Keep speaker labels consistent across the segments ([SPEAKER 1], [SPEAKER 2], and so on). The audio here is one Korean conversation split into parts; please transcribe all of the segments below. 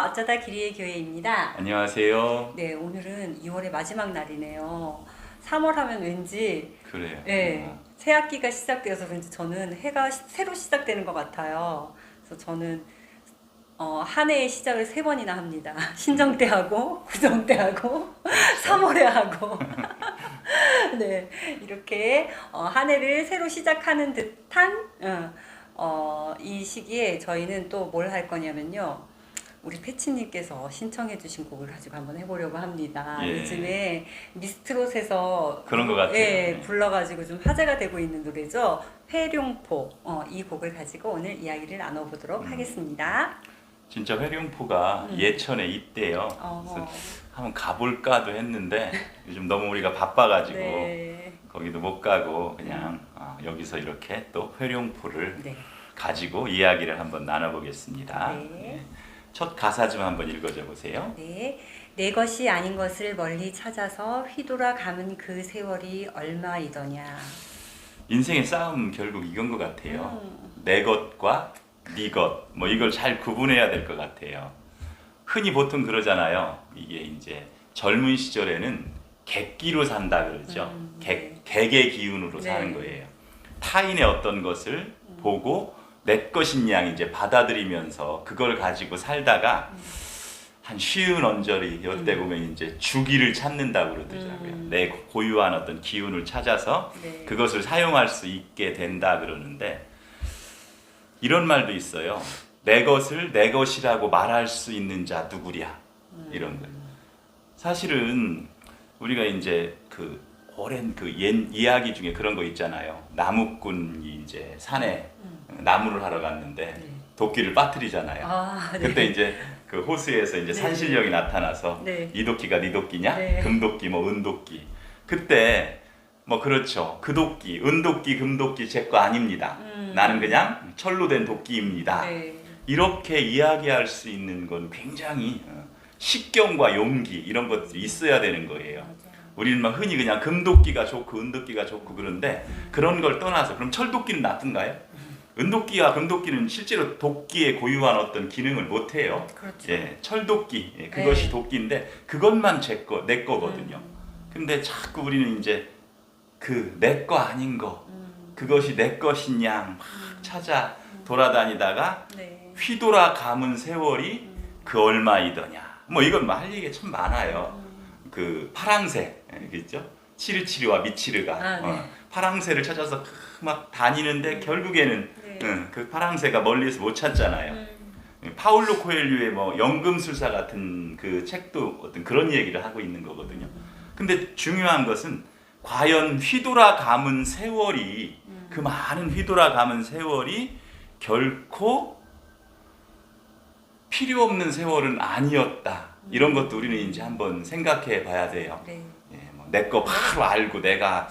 [SPEAKER 1] 어쩌다 기리의 교회입니다.
[SPEAKER 2] 안녕하세요.
[SPEAKER 1] 네, 오늘은 2월의 마지막 날이네요. 3월 하면 왠지
[SPEAKER 2] 그래요.
[SPEAKER 1] 새 학기가 시작되어서 그런지 저는 해가 새로 시작되는 것 같아요. 그래서 저는 한 해의 시작을 3번이나 합니다. 신정 때 하고, 구정 때 하고, 3월에 하고. 네, 이렇게 한 해를 새로 시작하는 듯한 이 시기에 저희는 또 뭘 할 거냐면요. 우리 패치님께서 신청해 주신 곡을 가지고 한번 해보려고 합니다.
[SPEAKER 2] 예.
[SPEAKER 1] 요즘에 미스트롯에서
[SPEAKER 2] 그런 것 같아요.
[SPEAKER 1] 예, 불러가지고 좀 화제가 되고 있는 노래죠. 회룡포. 이 곡을 가지고 오늘 이야기를 나눠보도록 하겠습니다.
[SPEAKER 2] 진짜 회룡포가 예천에 있대요. 그래서 한번 가볼까도 했는데 요즘 너무 우리가 바빠가지고
[SPEAKER 1] 네.
[SPEAKER 2] 거기도 못 가고 그냥 여기서 이렇게 또 회룡포를
[SPEAKER 1] 네.
[SPEAKER 2] 가지고 이야기를 한번 나눠보겠습니다.
[SPEAKER 1] 네.
[SPEAKER 2] 첫 가사 좀 한번 읽어줘 보세요.
[SPEAKER 1] 네. 내 것이 아닌 것을 멀리 찾아서 휘돌아 감은 그 세월이 얼마이더냐.
[SPEAKER 2] 인생의 싸움 결국 이건 것 같아요. 내 것과 네 것, 뭐 이걸 잘 구분해야 될 것 같아요. 흔히 보통 그러잖아요. 이게 이제 젊은 시절에는 객기로 산다 그러죠.
[SPEAKER 1] 네.
[SPEAKER 2] 객의 기운으로 사는
[SPEAKER 1] 네.
[SPEAKER 2] 거예요. 타인의 어떤 것을 보고 내 것인 양 이제 받아들이면서 그걸 가지고 살다가 한 쉬운 언저리 이때 보면 이제 주기를 찾는다고 그러더라고요. 내 고유한 어떤 기운을 찾아서
[SPEAKER 1] 네.
[SPEAKER 2] 그것을 사용할 수 있게 된다 그러는데 이런 말도 있어요. 내 것을 내 것이라고 말할 수 있는 자 누구랴 이런 거. 사실은 우리가 이제 그 오랜 그 옛 이야기 중에 그런 거 있잖아요. 나무꾼이 이제 산에 나무를 하러 갔는데
[SPEAKER 1] 네.
[SPEAKER 2] 도끼를 빠뜨리잖아요.
[SPEAKER 1] 네.
[SPEAKER 2] 그때 이제 그 호수에서 이제
[SPEAKER 1] 네.
[SPEAKER 2] 산신령이 나타나서
[SPEAKER 1] 네.
[SPEAKER 2] 이 도끼가 네 도끼냐?
[SPEAKER 1] 네.
[SPEAKER 2] 금도끼 뭐 은도끼. 그때 뭐 그렇죠. 그 도끼, 은도끼, 금도끼 제 거 아닙니다. 나는 그냥 철로 된 도끼입니다.
[SPEAKER 1] 네.
[SPEAKER 2] 이렇게 이야기할 수 있는 건 굉장히 식견과 용기 이런 것들이 있어야 되는 거예요.
[SPEAKER 1] 맞아요.
[SPEAKER 2] 우리는 막 흔히 그냥 금도끼가 좋고 은도끼가 좋고 그런데 그런 걸 떠나서 그럼 철도끼는 나쁜가요? 은도끼와 금도끼는 실제로 도끼의 고유한 어떤 기능을 못 해요.
[SPEAKER 1] 그렇죠.
[SPEAKER 2] 예, 철도끼 그것이
[SPEAKER 1] 네.
[SPEAKER 2] 도끼인데 그것만 내 거거든요. 근데 자꾸 우리는 이제 그 내 거 아닌 거 그것이 내 것인 양 막 찾아 돌아다니다가
[SPEAKER 1] 네.
[SPEAKER 2] 휘돌아 감은 세월이 그 얼마이더냐. 뭐 이건 할 얘기가 참 많아요. 그 파랑새 있죠? 치르치르와 미치르가
[SPEAKER 1] 네.
[SPEAKER 2] 파랑새를 찾아서 막 다니는데 결국에는
[SPEAKER 1] 네.
[SPEAKER 2] 그 파랑새가 멀리서 못 찾잖아요. 파울로 코엘류의 뭐 연금술사 같은 그 책도 어떤 그런 얘기를 하고 있는 거거든요. 근데 중요한 것은 과연 휘돌아 감은 세월이 그 많은 휘돌아 감은 세월이 결코 필요 없는 세월은 아니었다. 이런 것도 우리는 이제 한번 생각해 봐야 돼요.
[SPEAKER 1] 네.
[SPEAKER 2] 예, 뭐 내 거 바로 알고 내가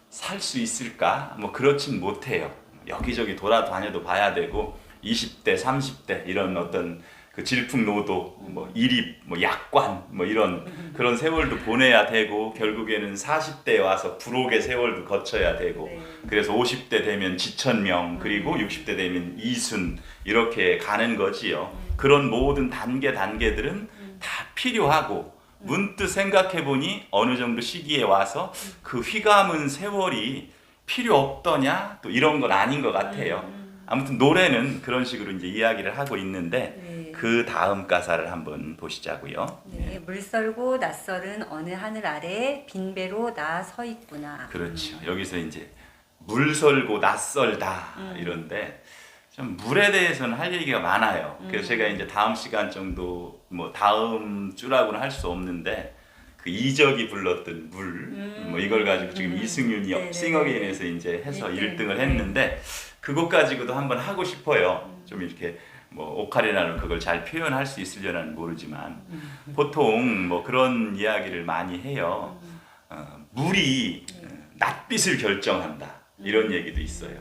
[SPEAKER 2] 살 수 있을까? 뭐 그렇진 못해요. 여기저기 돌아다녀도 봐야 되고 20대, 30대 이런 어떤 그 질풍노도, 뭐 이립, 뭐 약관, 뭐 이런 그런 세월도 보내야 되고 결국에는 40대에 와서 불혹의 세월도 거쳐야 되고
[SPEAKER 1] 네.
[SPEAKER 2] 그래서 50대 되면 지천명 그리고 60대 되면 이순 이렇게 가는 거지요. 그런 모든 단계들은 다 필요하고 문득 생각해 보니 어느 정도 시기에 와서 그 휘감은 세월이 필요 없더냐 또 이런 건 아닌 것 같아요. 아무튼 노래는 그런 식으로 이제 이야기를 하고 있는데
[SPEAKER 1] 네.
[SPEAKER 2] 그 다음 가사를 한번 보시자고요.
[SPEAKER 1] 네. 물설고 낯설은 어느 하늘 아래 빈배로 나 서 있구나.
[SPEAKER 2] 그렇죠. 여기서 이제 물설고 낯설다 이런데 좀 물에 대해서는 할 얘기가 많아요. 그래서 제가 이제 다음 시간 정도 뭐 다음 주라고는 할 수 없는데 그 이적이 불렀던 물 뭐 이걸 가지고 지금 이승윤이
[SPEAKER 1] 네네.
[SPEAKER 2] 싱어게인에서 이제 해서
[SPEAKER 1] 1등.
[SPEAKER 2] 1등을 했는데 그것 가지고도 한번 하고 싶어요. 좀 이렇게 뭐 오카리나로 그걸 잘 표현할 수 있으려나는 모르지만 보통 뭐 그런 이야기를 많이 해요. 물이 낯빛을 결정한다 이런 얘기도 있어요.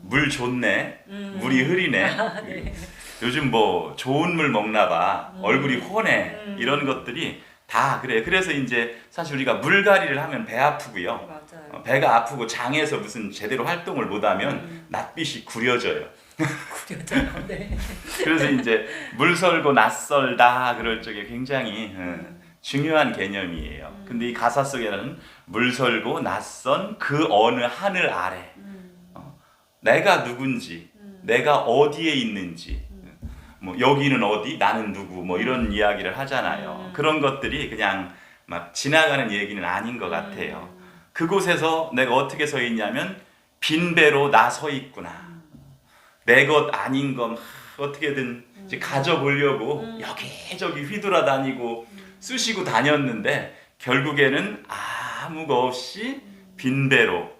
[SPEAKER 2] 물 좋네, 물이 흐리네.
[SPEAKER 1] 네.
[SPEAKER 2] 요즘 뭐 좋은 물 먹나 봐, 얼굴이 훤해 이런 것들이 다 그래. 그래서 이제 사실 우리가 물갈이를 하면 배 아프고요.
[SPEAKER 1] 맞아요.
[SPEAKER 2] 배가 아프고 장에서 무슨 제대로 활동을 못하면 낯빛이 구려져요.
[SPEAKER 1] 구려져요. 네.
[SPEAKER 2] 그래서 이제 물설고 낯설다 그럴 적에 굉장히 중요한 개념이에요. 근데 이 가사 속에는 물설고 낯선 그 어느 하늘 아래 내가 누군지 내가 어디에 있는지 뭐 여기는 어디 나는 누구 뭐 이런 이야기를 하잖아요. 그런 것들이 그냥 막 지나가는 얘기는 아닌 것 같아요. 그곳에서 내가 어떻게 서 있냐면 빈 배로 나 서 있구나. 내 것 아닌 거 어떻게든 이제 가져보려고 여기저기 휘돌아다니고 쑤시고 다녔는데 결국에는 아무거 없이 빈 배로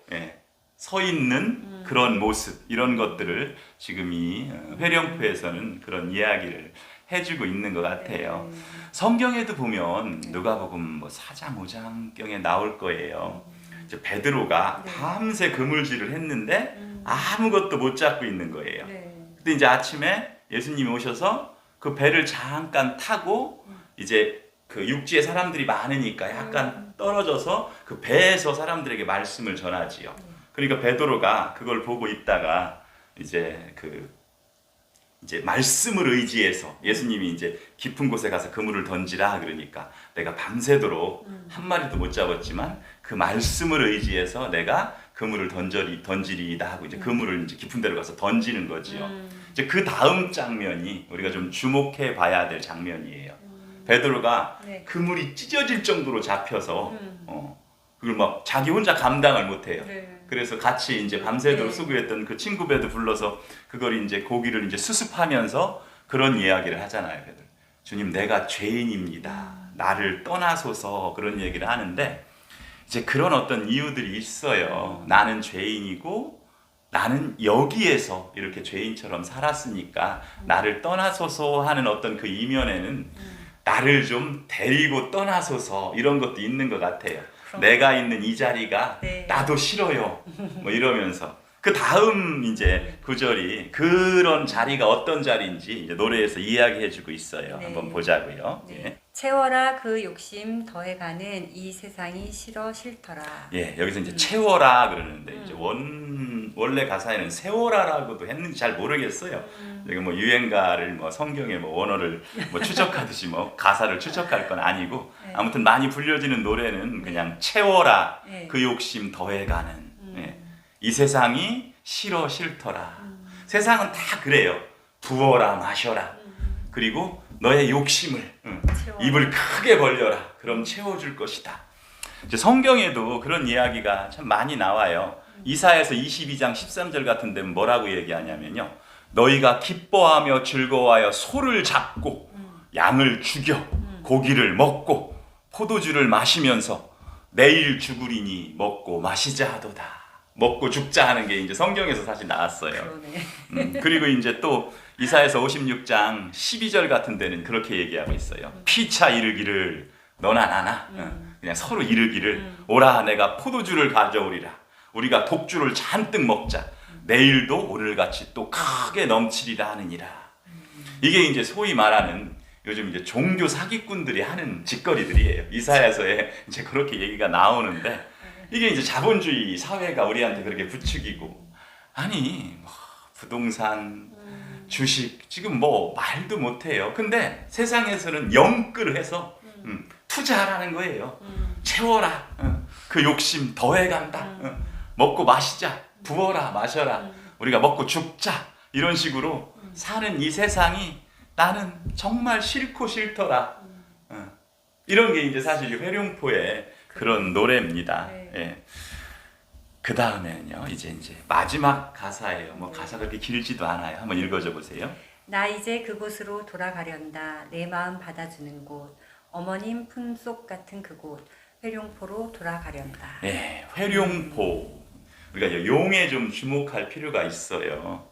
[SPEAKER 2] 서 있는 그런 모습 이런 것들을 지금 이 회령포에서는 그런 이야기를 해주고 있는 것 같아요. 성경에도 보면 누가복음 뭐 4장 5장경에 나올 거예요. 이제 베드로가 밤새 그물질을 했는데 아무것도 못 잡고 있는 거예요. 근데 이제 아침에 예수님이 오셔서 그 배를 잠깐 타고 이제 그 육지에 사람들이 많으니까 약간 떨어져서 그 배에서 사람들에게 말씀을 전하지요. 그러니까 베드로가 그걸 보고 있다가 이제 이제 말씀을 의지해서 예수님이 이제 깊은 곳에 가서 그물을 던지라 그러니까 내가 밤새도록 한 마리도 못 잡았지만 그 말씀을 의지해서 내가 그물을 던지리이다 하고 이제 그물을 이제 깊은 데로 가서 던지는 거지요. 이제 그 다음 장면이 우리가 좀 주목해 봐야 될 장면이에요. 베드로가 그물이 찢어질 정도로 잡혀서 그걸 막 자기 혼자 감당을 못 해요. 그래서 같이 이제 밤새도록 수고했던 그 친구 배도 불러서 그걸 이제 고기를 이제 수습하면서 그런 이야기를 하잖아요. 베드로. 주님 내가 죄인입니다. 나를 떠나소서 그런 얘기를 하는데 이제 그런 어떤 이유들이 있어요. 나는 죄인이고 나는 여기에서 이렇게 죄인처럼 살았으니까 나를 떠나소서 하는 어떤 그 이면에는 나를 좀 데리고 떠나소서 이런 것도 있는 것 같아요. 내가 있는 이 자리가 나도 싫어요. 뭐 이러면서 그 다음 이제 구절이 그런 자리가 어떤 자리인지 이제 노래에서 이야기해주고 있어요. 한번 보자고요.
[SPEAKER 1] 채워라 그 욕심 더해가는 이 세상이 싫어 싫더라.
[SPEAKER 2] 여기서 이제 채워라 그러는데 이제 원래 가사에는 세워라라고도 했는지 잘 모르겠어요. 이거 뭐 유행가를 뭐 성경의 뭐 원어를 뭐 추적하듯이 뭐 가사를 추적할 건 아니고 아무튼 많이 불려지는 노래는 그냥 채워라 그 욕심 더해가는 이 세상이 싫어 싫더라. 세상은 다 그래요. 부어라 마셔라. 그리고 너의 욕심을 입을 크게 벌려라. 그럼 채워줄 것이다. 이제 성경에도 그런 이야기가 참 많이 나와요. 이사야서 22장 13절 같은 데는 뭐라고 얘기하냐면요. 너희가 기뻐하며 즐거워하여 소를 잡고 양을 죽여 고기를 먹고 포도주를 마시면서 내일 죽으리니 먹고 마시자 하도다. 먹고 죽자 하는 게 이제 성경에서 사실 나왔어요. 그리고 이제 또 이사야서 56장 12절 같은 데는 그렇게 얘기하고 있어요. 피차 이르기를 너나 나나 그냥 서로 이르기를 오라 내가 포도주를 가져오리라. 우리가 독주를 잔뜩 먹자. 내일도 오늘같이 또 크게 넘치리라 하느니라. 이게 이제 소위 말하는 요즘 이제 종교 사기꾼들이 하는 짓거리들이에요. 이사야서에 이제 그렇게 얘기가 나오는데 이게 이제 자본주의 사회가 우리한테 그렇게 부추기고 아니 뭐 부동산 주식 지금 뭐 말도 못해요. 근데 세상에서는 영끌을 해서 투자하라는 거예요. 채워라. 그 욕심 더해간다. 먹고 마시자. 부어라 마셔라. 우리가 먹고 죽자. 이런 식으로 사는 이 세상이 나는 정말 싫고 싫더라. 이런 게 이제 사실 회룡포의 그런 노래입니다. 그 다음에는요, 이제 마지막 가사예요. 뭐 가사가 그렇게 길지도 않아요. 한번 읽어줘 보세요.
[SPEAKER 1] 나 이제 그곳으로 돌아가련다. 내 마음 받아주는 곳, 어머님 품속 같은 그곳, 회룡포로 돌아가련다.
[SPEAKER 2] 회룡포. 우리가 용에 좀 주목할 필요가 있어요.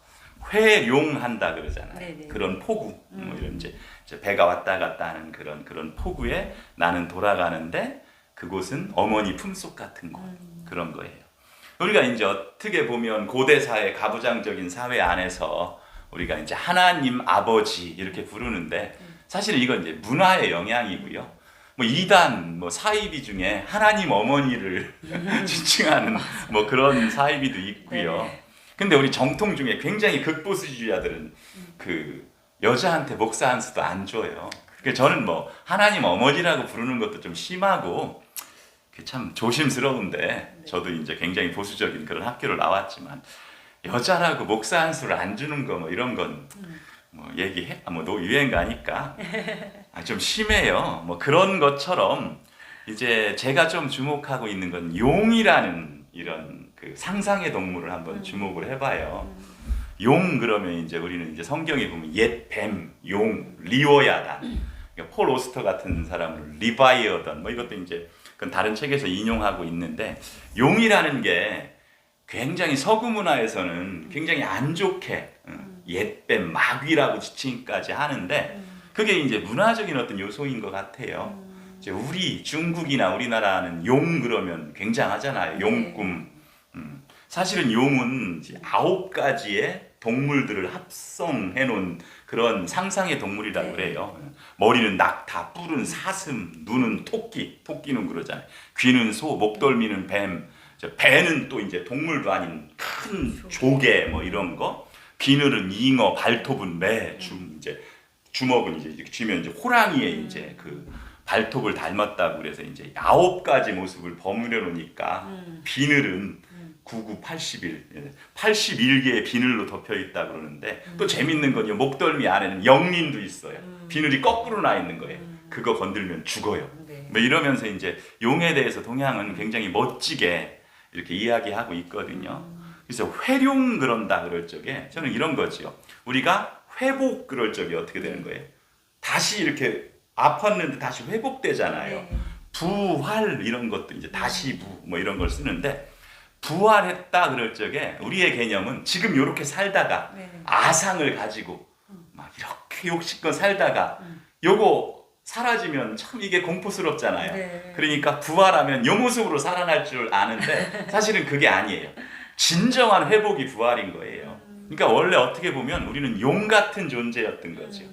[SPEAKER 2] 회룡한다 그러잖아요. 그런 포구, 뭐 이런 이제 배가 왔다 갔다 하는 그런 포구에 나는 돌아가는데 그곳은 어머니 품속 같은 곳 그런 거예요. 우리가 이제 어떻게 보면 고대 사회 가부장적인 사회 안에서 우리가 이제 하나님 아버지 이렇게 부르는데 사실 이건 이제 문화의 영향이고요. 뭐 이단 뭐 사이비 중에 하나님 어머니를 지칭하는 뭐 그런 사이비도 있고요. 근데 우리 정통 중에 굉장히 극보수주의자들은 그 여자한테 목사 한 수도 안 줘요. 그래서 저는 뭐 하나님 어머니라고 부르는 것도 좀 심하고 참 조심스러운데 저도 이제 굉장히 보수적인 그런 학교를 나왔지만 여자라고 목사 한 수를 안 주는 거 뭐 이런 건 뭐 얘기해 뭐 유행가니까 좀 심해요. 뭐 그런 것처럼 이제 제가 좀 주목하고 있는 건 용이라는 이런 그 상상의 동물을 한번 주목을 해봐요. 용 그러면 이제 우리는 이제 성경에 보면 옛 뱀, 용, 리오야단, 그러니까 폴 오스터 같은 사람을 리바이어던 뭐 이것도 이제 그건 다른 책에서 인용하고 있는데 용이라는 게 굉장히 서구 문화에서는 굉장히 안 좋게 옛뱀, 마귀라고 지칭까지 하는데 그게 이제 문화적인 어떤 요소인 것 같아요. 이제 우리 중국이나 우리나라는 용 그러면 굉장하잖아요. 용꿈. 사실은 용은 이제 9가지의 동물들을 합성해 놓은 그런 상상의 동물이라고 그래요. 머리는 낙타, 뿔은 사슴, 눈은 토끼, 토끼는 그러잖아요. 귀는 소, 목덜미는 뱀, 배는 또 이제 동물도 아닌 큰 조개 뭐 이런 거, 비늘은 잉어, 발톱은 매, 이제 주먹은 이제 이렇게 쥐면 이제 호랑이의 이제 그 발톱을 닮았다고 그래서 이제 9가지 모습을 버무려 놓으니까 비늘은 99, 81, 81개의 비늘로 덮여 있다 그러는데 또 재밌는 건요. 목덜미 안에는 영린도 있어요. 비늘이 거꾸로 나 있는 거예요. 그거 건들면 죽어요. 뭐 이러면서 이제 용에 대해서 동양은 굉장히 멋지게 이렇게 이야기하고 있거든요. 그래서 회룡 그런다 그럴 적에 저는 이런 거죠. 우리가 회복 그럴 적에 어떻게 되는 거예요? 다시 이렇게 아팠는데 다시 회복되잖아요. 부활 이런 것도 이제 다시 뭐 이런 걸 쓰는데 부활했다 그럴 적에 우리의 개념은 지금 이렇게 살다가 아상을 가지고 막 이렇게 욕심껏 살다가 요거 사라지면 참 이게 공포스럽잖아요. 그러니까 부활하면 요 모습으로 살아날 줄 아는데 사실은 그게 아니에요. 진정한 회복이 부활인 거예요. 그러니까 원래 어떻게 보면 우리는 용 같은 존재였던 거죠.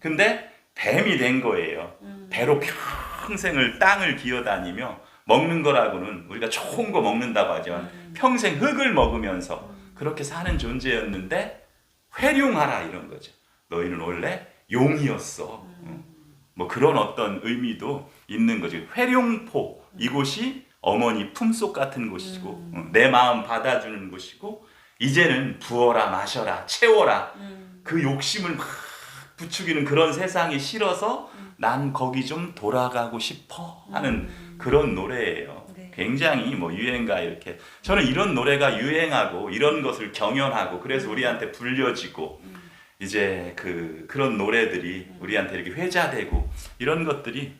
[SPEAKER 2] 근데 뱀이 된 거예요. 배로 평생을 땅을 기어다니며 먹는 거라고는 우리가 좋은 거 먹는다고 하지만 평생 흙을 먹으면서 그렇게 사는 존재였는데 회룡하라 이런 거죠. 너희는 원래 용이었어. 뭐 그런 어떤 의미도 있는 거죠. 회룡포 이곳이 어머니 품속 같은 곳이고 내 마음 받아주는 곳이고 이제는 부어라 마셔라 채워라 그 욕심을 막 부추기는 그런 세상이 싫어서 난 거기 좀 돌아가고 싶어 하는 그런 노래예요. 굉장히 뭐 유행가 이렇게 저는 이런 노래가 유행하고 이런 것을 경연하고 그래서 우리한테 불려지고 이제 그런 노래들이 우리한테 이렇게 회자되고 이런 것들이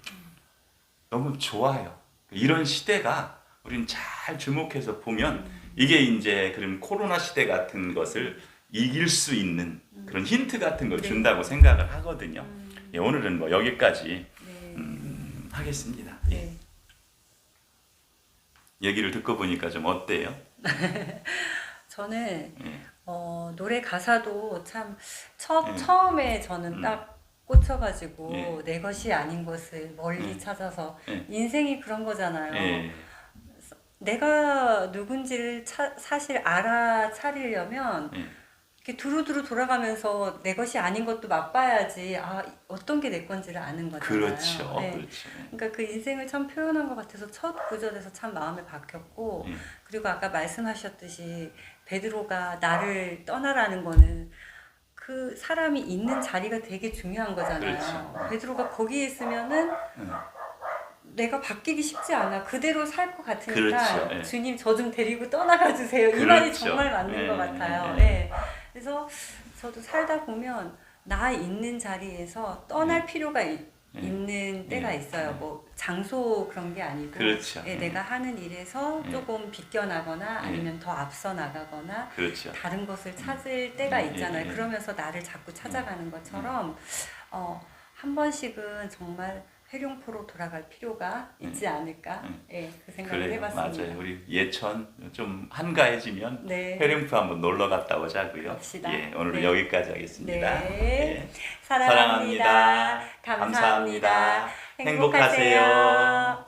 [SPEAKER 2] 너무 좋아요. 이런 시대가 우리는 잘 주목해서 보면 이게 이제 그런 코로나 시대 같은 것을 이길 수 있는 그런 힌트 같은 걸 준다고 생각을 하거든요. 예, 오늘은 뭐 여기까지 하겠습니다. 예. 얘기를 듣고 보니까 좀 어때요?
[SPEAKER 1] 저는
[SPEAKER 2] 예.
[SPEAKER 1] 노래 가사도 참
[SPEAKER 2] 예.
[SPEAKER 1] 처음에 저는 딱 꽂혀가지고
[SPEAKER 2] 예.
[SPEAKER 1] 내 것이 아닌 것을 멀리
[SPEAKER 2] 예.
[SPEAKER 1] 찾아서
[SPEAKER 2] 예.
[SPEAKER 1] 인생이 그런 거잖아요.
[SPEAKER 2] 예.
[SPEAKER 1] 내가 누군지를 사실 알아차리려면
[SPEAKER 2] 예.
[SPEAKER 1] 이렇게 두루두루 돌아가면서 내 것이 아닌 것도 맛봐야지 어떤 게 내 건지를 아는 거잖아요.
[SPEAKER 2] 그렇죠.
[SPEAKER 1] 네.
[SPEAKER 2] 그렇죠.
[SPEAKER 1] 그러니까 그 인생을 참 표현한 것 같아서 첫 구절에서 참 마음에 박혔고 그리고 아까 말씀하셨듯이 베드로가 나를 떠나라는 거는 그 사람이 있는 자리가 되게 중요한 거잖아요.
[SPEAKER 2] 그렇죠.
[SPEAKER 1] 베드로가 거기에 있으면은 내가 바뀌기 쉽지 않아. 그대로 살 것 같으니까
[SPEAKER 2] 그렇죠. 예.
[SPEAKER 1] 주님 저 좀 데리고 떠나가 주세요. 이
[SPEAKER 2] 그렇죠.
[SPEAKER 1] 말이 정말 맞는
[SPEAKER 2] 예.
[SPEAKER 1] 것 같아요.
[SPEAKER 2] 예.
[SPEAKER 1] 예. 그래서 저도 살다 보면 나 있는 자리에서 떠날 필요가 있는 때가 있어요. 뭐 장소 그런 게 아니고
[SPEAKER 2] 그렇죠.
[SPEAKER 1] 예, 내가 하는 일에서
[SPEAKER 2] 예.
[SPEAKER 1] 조금 비껴나거나 아니면 더 앞서 나가거나
[SPEAKER 2] 그렇죠.
[SPEAKER 1] 다른 것을 찾을 때가 있잖아요.
[SPEAKER 2] 예.
[SPEAKER 1] 그러면서 나를 자꾸 찾아가는 것처럼 한 번씩은 정말 회룡포로 돌아갈 필요가 있지 않을까? 예, 그 생각을
[SPEAKER 2] 그래요.
[SPEAKER 1] 해봤습니다.
[SPEAKER 2] 맞아요. 우리 예천 좀 한가해지면
[SPEAKER 1] 네.
[SPEAKER 2] 회룡포 한번 놀러 갔다 오자고요.
[SPEAKER 1] 갑시다.
[SPEAKER 2] 예, 오늘은
[SPEAKER 1] 네.
[SPEAKER 2] 여기까지 하겠습니다.
[SPEAKER 1] 네.
[SPEAKER 2] 예.
[SPEAKER 1] 사랑합니다. 감사합니다.
[SPEAKER 2] 감사합니다.
[SPEAKER 1] 행복하세요.